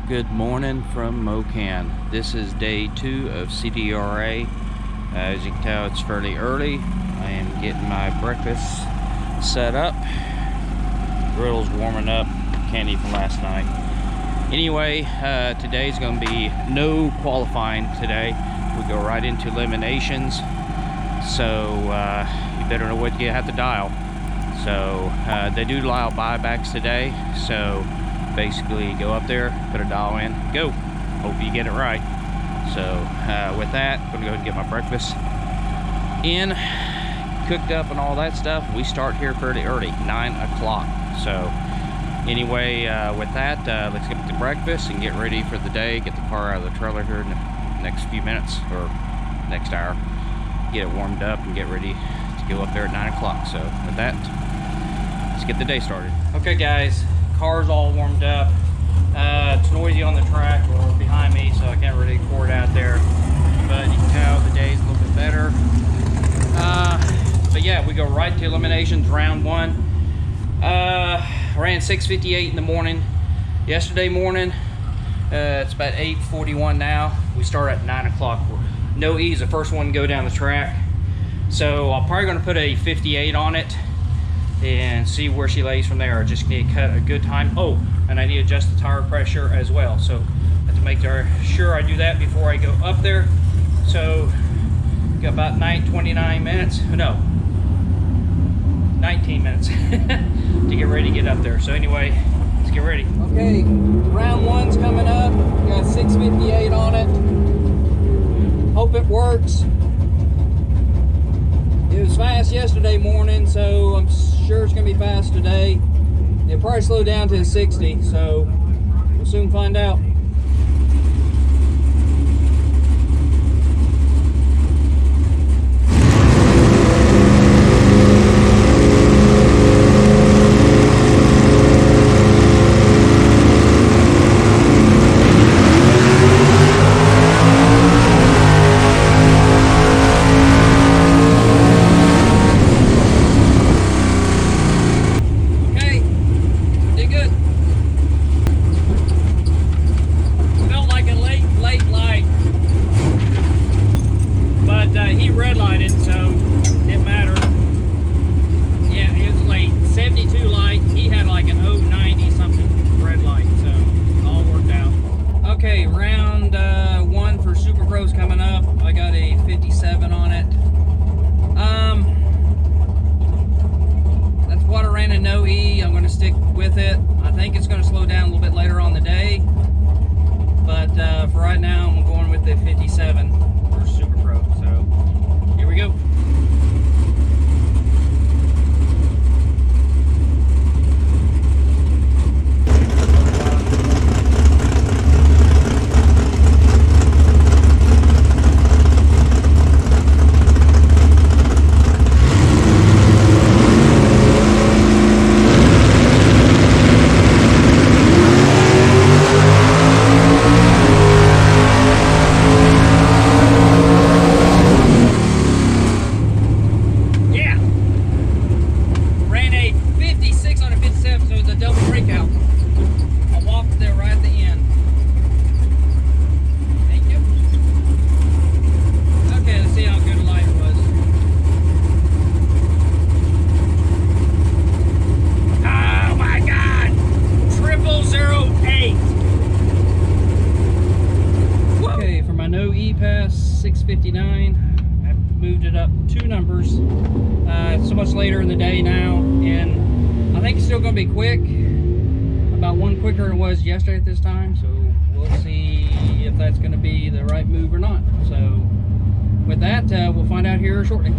Good morning from Mokan. This is day 2 of CDRA. As you can tell, it's fairly early. I am getting my breakfast set up. Grill's warming up. Candy from last night. Anyway, today's going to be no qualifying today. We go right into eliminations. So you better know what you have to dial. So they do dial buybacks today. So basically go up there, put a dial in, go. Hope you get it right. So with that, I'm gonna go ahead and get my breakfast in, cooked up and all that stuff. We start here pretty early, 9 o'clock. So anyway, with that, let's get to breakfast and get ready for the day. Get the car out of the trailer here in the next few minutes, or next hour. Get it warmed up and get ready to go up there at 9 o'clock. So with that, let's get the day started. Okay guys, car's all warmed up. It's noisy on the track or behind me, so I can't really record out there, but you can tell the day's a little bit better. But yeah, we go right to eliminations, round 1. Ran 6:58 in the morning yesterday morning. It's about 8:41 now. We start at 9 o'clock. No E's the first one to go down the track, so I'm probably going to put a 58 on it and see where she lays from there. I just need to cut a good time. Oh, and I need to adjust the tire pressure as well, so I have to make sure I do that before I go up there. So got about 29 minutes, no, 19 minutes to get ready to get up there. So anyway, let's get ready. Okay, round 1's coming up. Got 6:58 on it. Hope it works. It was fast yesterday morning, so I'm sure it's going to be fast today. It'll probably slow down to 60, so we'll soon find out. He red lighted, so it didn't matter. Yeah, it was late. 72 light. He had like an 090 something red light, so it all worked out. Okay, round 1 for Super Pros coming up. I got a 57 on it. That's what I ran a no E. I'm going to stick with it. I think it's going to slow down a little bit later on the day, but for right now, I'm going with the 57 for Super Pro. So here we go. Pass 6:59. I've moved it up 2 numbers. So much later in the day now, and I think it's still going to be quick. About 1 quicker than it was yesterday at this time. So we'll see if that's going to be the right move or not. So with that, we'll find out here shortly.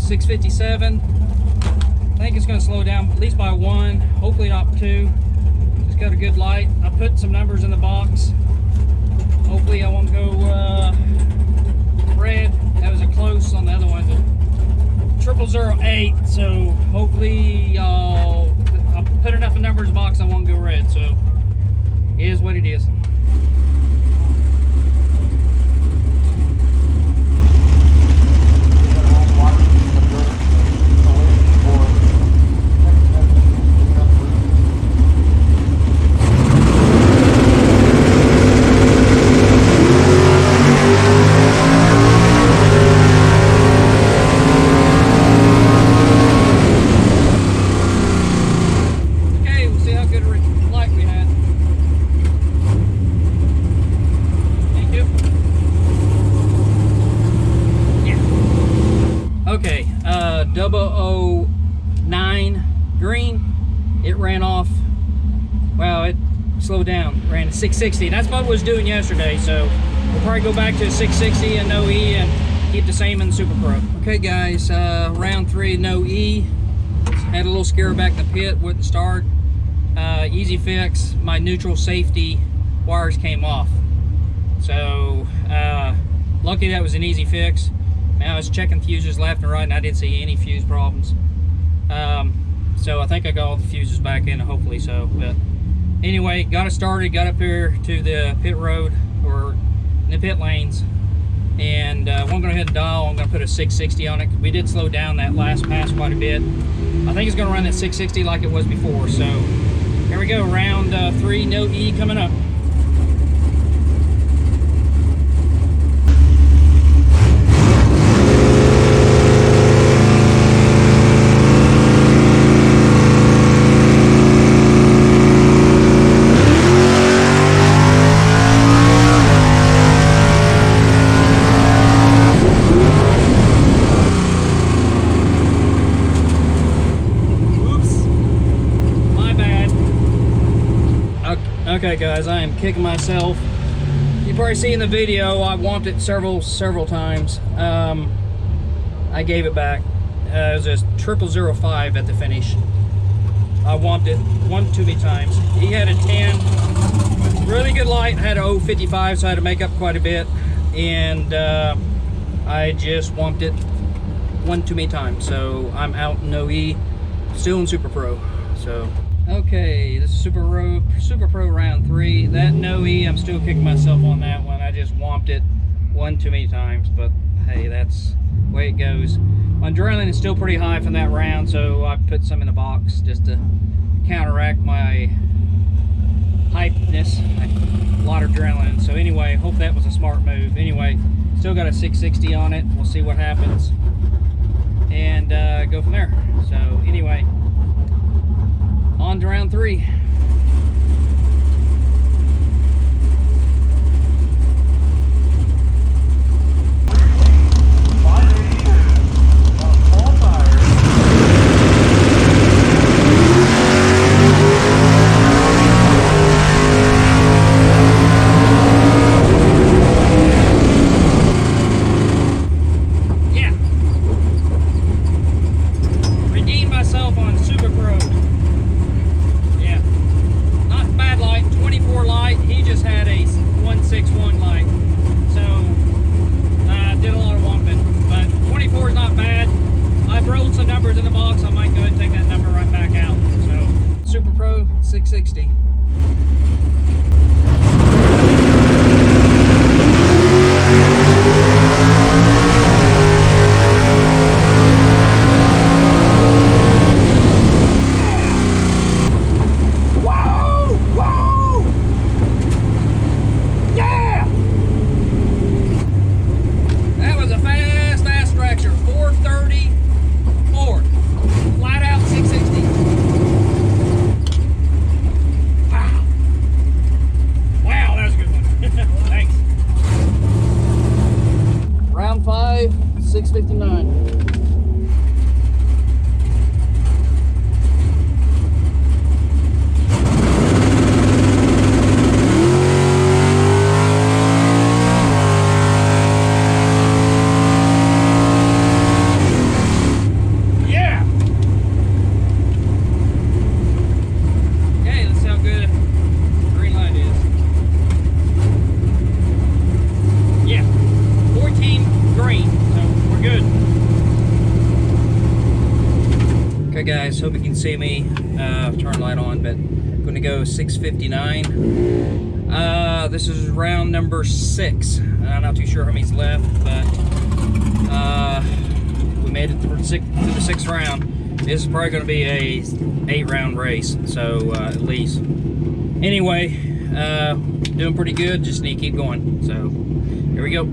657. I think it's going to slow down at least by 1, hopefully not 2. Just got a good light. I put some numbers in the box. Hopefully I won't go red. That was a close on the other one, the 0008. So hopefully I'll put enough of numbers in the box I won't go red. So it is what it is. Okay, 009 green, it ran off, well, it slowed down, ran at 660, and that's what it was doing yesterday, so we'll probably go back to 660 and no E and keep the same in the Super Pro. Okay guys, round 3, no E, had a little scare back in the pit with the start, easy fix, my neutral safety wires came off, so lucky that was an easy fix. I was checking fuses left and right and I didn't see any fuse problems. So I think I got all the fuses back in, hopefully so. But anyway, got it started, got up here to the pit road, or in the pit lanes. And I'm going to go ahead and dial, I'm going to put a 660 on it. We did slow down that last pass quite a bit. I think it's going to run that 660 like it was before. So here we go, round 3, no E coming up. Okay guys, I am kicking myself. You probably see in the video, I womped it several times. I gave it back. It was a 0005 at the finish. I womped it one too many times. He had a 10, really good light, had a 055, so I had to make up quite a bit. And I just womped it one too many times. So I'm out no E, still in Super Pro. So. Okay, this is Super Pro round 3. That no E, I'm still kicking myself on that one. I just womped it one too many times, but hey, that's the way it goes. My adrenaline is still pretty high from that round, so I put some in the box just to counteract my hypeness, a lot of adrenaline. So anyway, hope that was a smart move. Anyway, still got a 660 on it. We'll see what happens and go from there. So anyway, on to round 3. In the box, I might go ahead and take that number right back out. So, Super Pro 660. see me turn light on, but I'm gonna go 6:59. This is round number 6. I'm not too sure how many's left, but we made it through the 6th round. This is probably going to be a 8-round race, so at least. Anyway, doing pretty good. Just need to keep going. So here we go.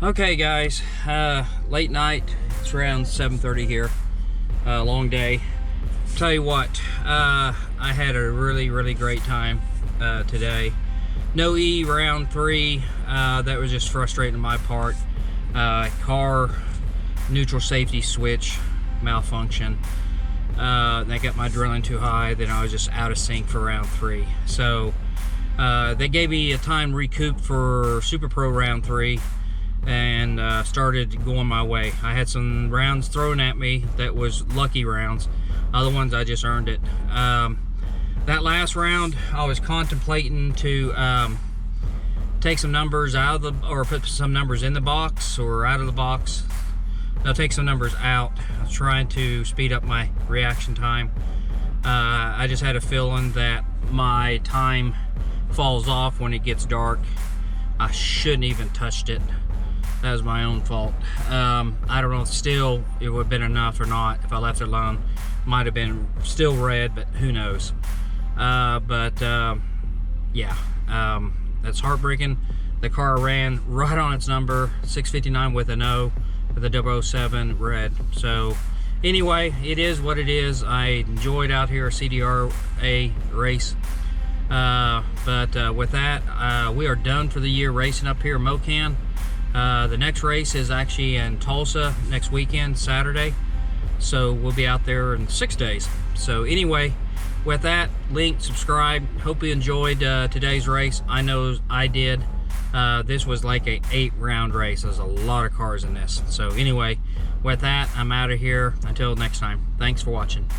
Okay guys, late night, it's around 7:30 here, long day. Tell you what, I had a really great time today. No E round 3, that was just frustrating on my part. Car neutral safety switch malfunction, that got my adrenaline too high, then I was just out of sync for round 3. So they gave me a time recoup for Super Pro round 3. And started going my way. I had some rounds thrown at me that was lucky rounds. Other ones I just earned it. That last round I was contemplating to take some numbers out of the, or put some numbers in the box or out of the box. I'll take some numbers out. I was trying to speed up my reaction time. I just had a feeling that my time falls off when it gets dark. I shouldn't even touched it. That was my own fault. I don't know if still it would have been enough or not if I left it alone. Might have been still red, but who knows. Yeah, that's heartbreaking. The car ran right on its number, 659 with an O, with a 007 red. So anyway, it is what it is. I enjoyed out here a CDRA race. With that, we are done for the year racing up here in Mokan. The next race is actually in Tulsa next weekend, Saturday. So we'll be out there in 6 days. So anyway, with that, link, subscribe. Hope you enjoyed today's race. I know I did. This was like a 8-round race. There's a lot of cars in this. So anyway, with that, I'm out of here. Until next time. Thanks for watching.